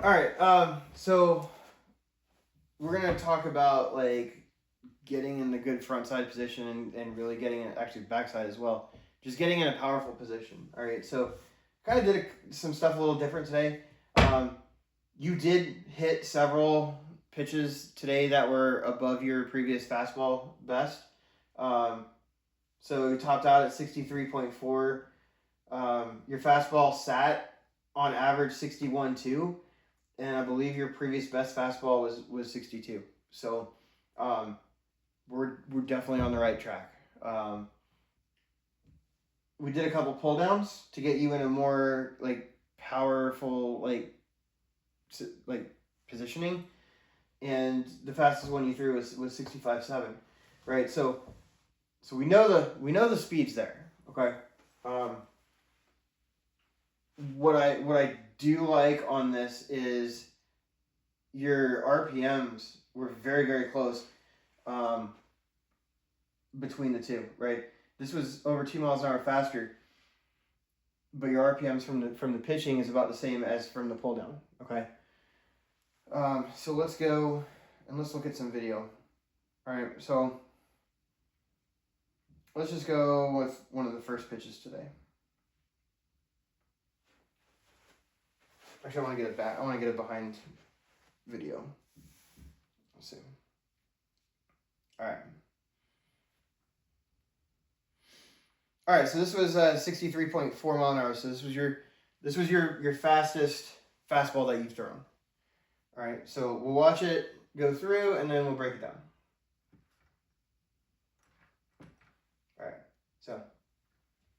All right. So we're gonna talk about like getting in the good front side position and really getting it actually backside as well. Just getting in a powerful position. All right. So kind of did some stuff a little different today. You did hit several pitches today that were above your previous fastball best. So you topped out at 63.4. Your fastball sat on average 61.2, and I believe your previous best fastball was 62. So we're definitely on the right track. We did a couple pull downs to get you in a more like powerful like positioning, and the fastest one you threw was 65.7, right? So we know the speed's there. Okay. What I do like on this is your RPMs were very, very close between the two, right? This was over 2 miles an hour faster, but your RPMs from the pitching is about the same as from the pull down. Okay. So let's go and let's look at some video. All right. So let's just go with one of the first pitches today. Actually, I want to get it back. I want to get it behind video. Let's see. All right. All right. So this was 63.4 mile an hour. So this was your fastest fastball that you've thrown. All right. So we'll watch it go through and then we'll break it down. All right. So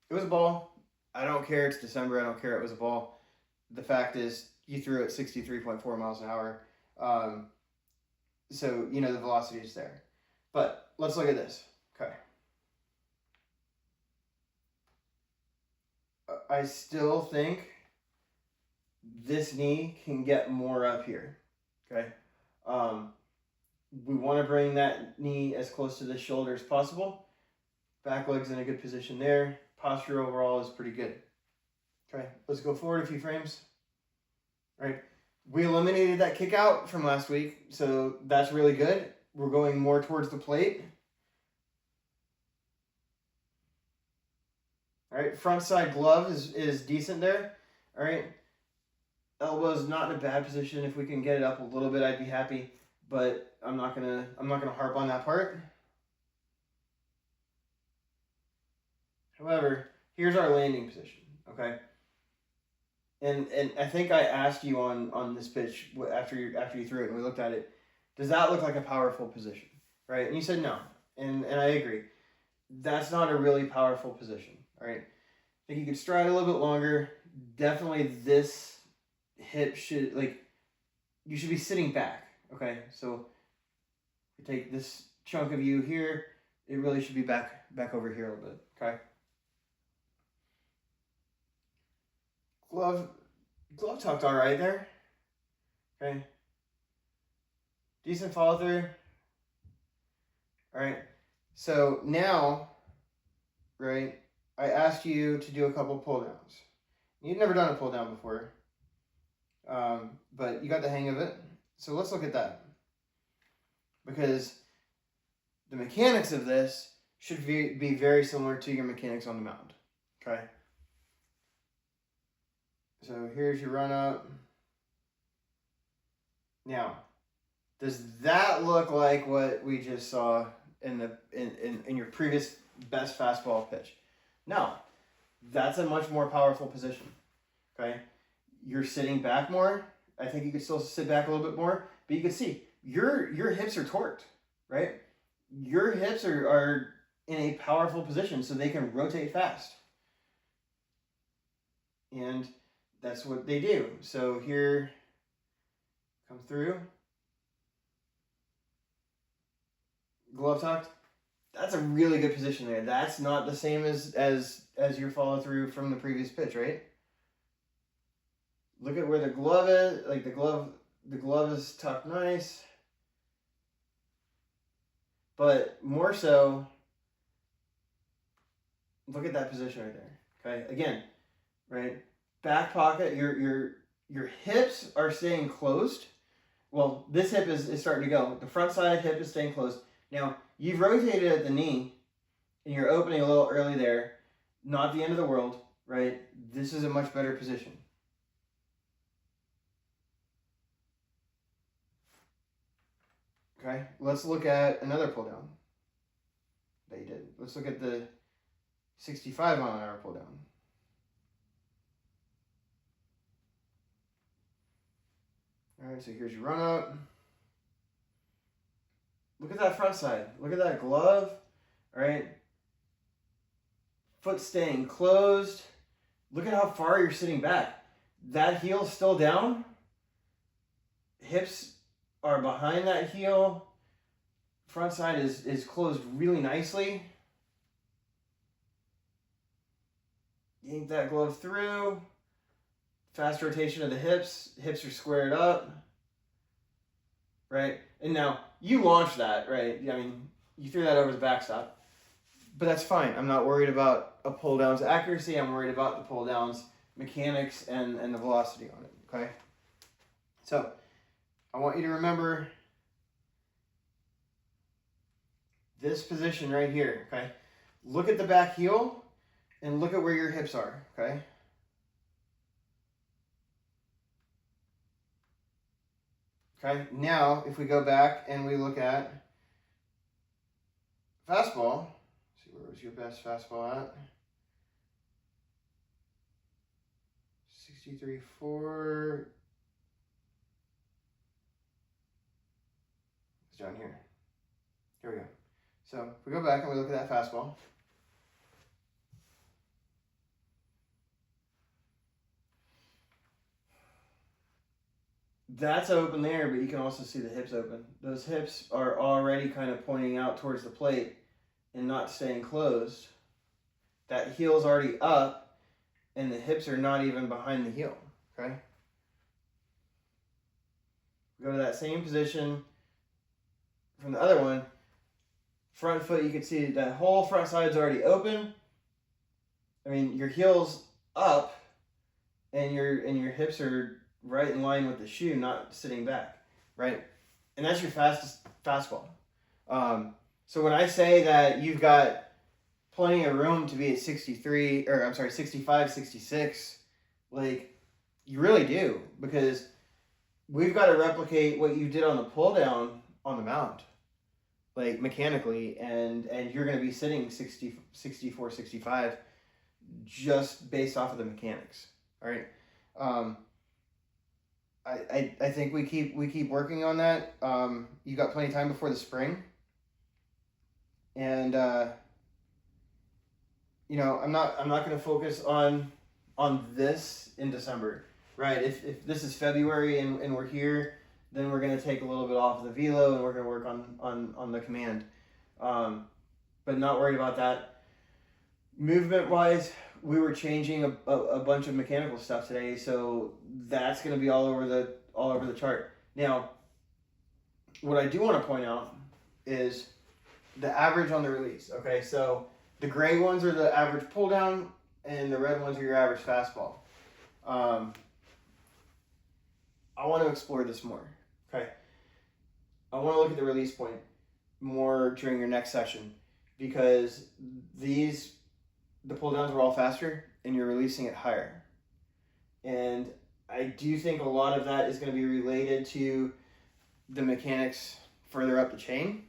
it was a ball. I don't care. It's December. I don't care. It was a ball. The fact is, you threw at 63.4 miles an hour. So, you know, the velocity is there. But let's look at this. Okay. I still think this knee can get more up here. Okay. We want to bring that knee as close to the shoulder as possible. Back leg's in a good position there. Posture overall is pretty good. Okay, let's go forward a few frames. All right, we eliminated that kick out from last week, so that's really good. We're going more towards the plate. All right, front side glove is decent there. All right, elbow's not in a bad position. If we can get it up a little bit, I'd be happy. But I'm not gonna harp on that part. However, here's our landing position. Okay. And I think I asked you on this pitch after you threw it and we looked at it, does that look like a powerful position, right? And you said no, and I agree. That's not a really powerful position, all right? I think you could stride a little bit longer. Definitely this hip should, you should be sitting back, okay? So you take this chunk of you here, it really should be back over here a little bit, okay? Glove tucked all right there. Okay. Decent follow through. All right. So now, right, I asked you to do a couple pull downs. You'd never done a pull down before, but you got the hang of it. So let's look at that. Because the mechanics of this should be very similar to your mechanics on the mound. Okay. So here's your run up. Now, does that look like what we just saw in your previous best fastball pitch? No, that's a much more powerful position. Okay, you're sitting back more. I think you could still sit back a little bit more, but you can see your hips are torqued, right? Your hips are in a powerful position, so they can rotate fast. And that's what they do. So here, come through. Glove tucked. That's a really good position there. That's not the same as your follow through from the previous pitch, right? Look at where the glove is. Like the glove is tucked nice. But more so, look at that position right there. Okay, again, right? Back pocket, your hips are staying closed. Well, this hip is starting to go. The front side hip is staying closed. Now, you've rotated at the knee, and you're opening a little early there. Not the end of the world, right? This is a much better position. Okay, let's look at another pull down that you did. Let's look at the 65 mile an hour pull down. All right, so here's your run up. Look at that front side. Look at that glove, all right? Foot staying closed. Look at how far you're sitting back. That heel's still down. Hips are behind that heel. Front side is closed really nicely. Yank that glove through. Fast rotation of the hips. Hips are squared up. Right? And now, you launched that, right? I mean, you threw that over the backstop. But that's fine. I'm not worried about a pull down's accuracy. I'm worried about the pull down's mechanics and the velocity on it, okay? So, I want you to remember this position right here, okay? Look at the back heel and look at where your hips are, okay? Okay, now if we go back and we look at fastball, see where was your best fastball at? 63.4. It's down here. Here we go. So if we go back and we look at that fastball. That's open there, but you can also see the hips open. Those hips are already kind of pointing out towards the plate and not staying closed. That heel's already up, and the hips are not even behind the heel, okay? Go to that same position from the other one. Front foot, you can see that whole front side's already open. I mean, your heel's up, and your hips are right in line with the shoe, not sitting back, right? And that's your fastball. So when I say that you've got plenty of room to be at 65, 66, like, you really do, because we've got to replicate what you did on the pull down on the mound, like mechanically, and you're going to be sitting 60, 64, 65 just based off of the mechanics, all right? I think we keep working on that. You got plenty of time before the spring, and you know, I'm not going to focus on this in December, right? If this is February and we're here, then we're going to take a little bit off of the velo and we're going to work on the command, but not worried about that. Movement wise, we were changing a bunch of mechanical stuff today, so that's going to be all over the chart. Now, what I do want to point out is the average on the release. Okay, so the gray ones are the average pull down, and the red ones are your average fastball. I want to explore this more. Okay, I want to look at the release point more during your next session, because the pull downs were all faster and you're releasing it higher. And I do think a lot of that is going to be related to the mechanics further up the chain,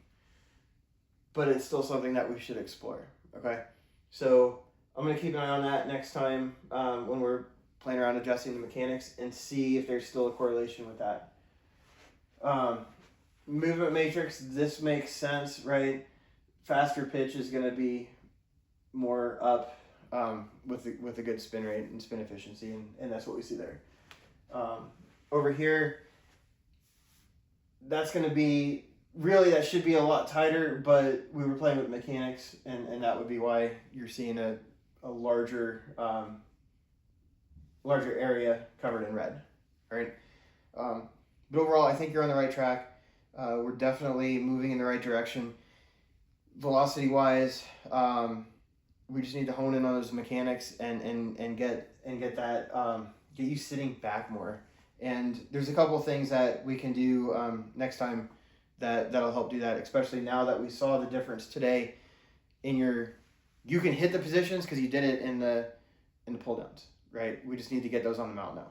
but it's still something that we should explore, okay? So I'm going to keep an eye on that next time when we're playing around adjusting the mechanics and see if there's still a correlation with that. Movement matrix, this makes sense, right? Faster pitch is going to be more up with a good spin rate and spin efficiency, and that's what we see there. Over here, that's going to be, really that should be a lot tighter, but we were playing with mechanics, and that would be why you're seeing a larger area covered in red, right? But overall, I think you're on the right track. We're definitely moving in the right direction. Velocity wise, we just need to hone in on those mechanics and get that, get you sitting back more. And there's a couple things that we can do next time that'll help do that, especially now that we saw the difference today in you can hit the positions because you did it in the pull downs, right? We just need to get those on the mount now.